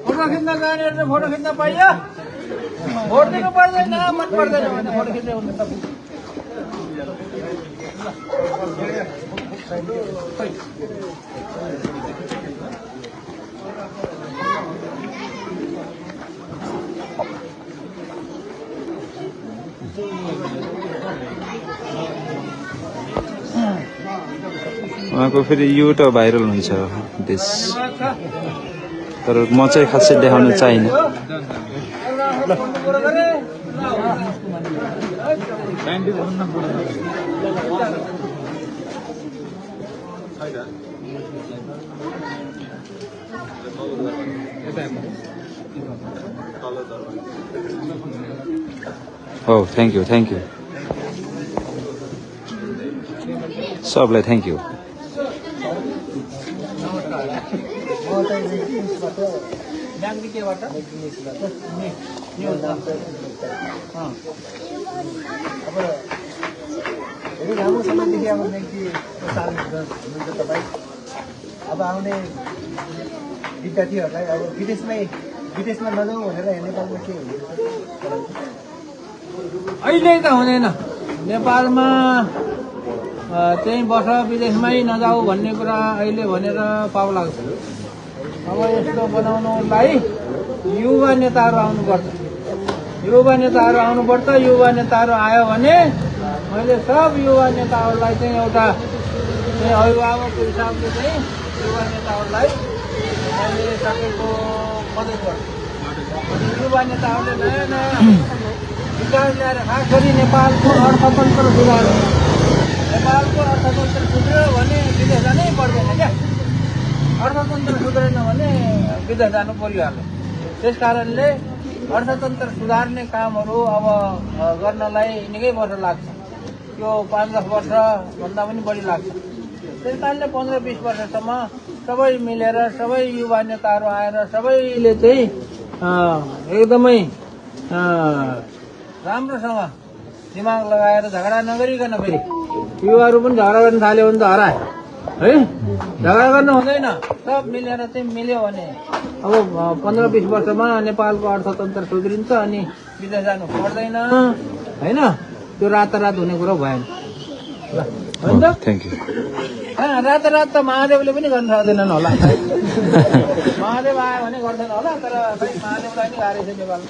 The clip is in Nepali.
फोटो खिच्न जानेहरूले फोटो खिच्न पाइयो भोट दिनु पर्दैन मन पर्दैन भने फोटो खिच्दै हुनु त उहाँको फेरि यो त भाइरल हुन्छ देश तर म चाहिँ खासै देखाउन चाहिनँ Oh, thank you. सबलाई thank you. अब आउने विद्यार्थीहरूलाई अब विदेशमा नजाउँ भनेर नेपालमा के हुन्छ अहिले त हुँदैन नेपालमा चाहिँ बस विदेशमै नजाऊ भन्ने कुरा अहिले भनेर पाउ लाग्छ अब यस्तो बनाउनलाई युवा नेताहरू आउनुपर्छ युवा नेताहरू आयो भने मैले सब युवा नेताहरूलाई चाहिँ एउटा अभिभावकको हिसाबले चाहिँ युवा नेताहरूलाई मैले सकेको मद्दत गर्छु युवा नेताहरूले नयाँ विकास ल्याएर खास गरी नेपालको अर्थतन्त्र सुधार सुध्रियो भने विदेश जानै पर्दैन क्या अर्थतन्त्र सुध्रेन भने विदेश जानु परिहाल्यो त्यस कारणले अर्थतन्त्र सुधार्ने कामहरू अब गर्नलाई निकै वर्ष लाग्छ यो 5-10 वर्षभन्दा पनि बढी लाग्छ त्यस कारणले 15-20 वर्षसम्म सबै मिलेर सबै युवा नेताहरू आएर सबैले चाहिँ एकदमै राम्रोसँग दिमाग लगाएर झगडा नगरिकन फेरि युवाहरू पनि झगडा गर्न थाल्यो भने त हराए है झगडा गर्न हुँदैन सब मिलेर चाहिँ मिल्यो भने अब 15-20 वर्षमा नेपालको अर्थतन्त्र सुध्रिन्छ अनि विदेश जानु पर्दैन होइन त्यो रातारात हुने कुरो भएन होइन थ्याङ्क यू रातारात त महादेवले पनि गर्न सक्दैनन् होला महादेव आयो भने गर्दैन होला तर खै महादेवलाई नि गाह्रो छ नेपालमा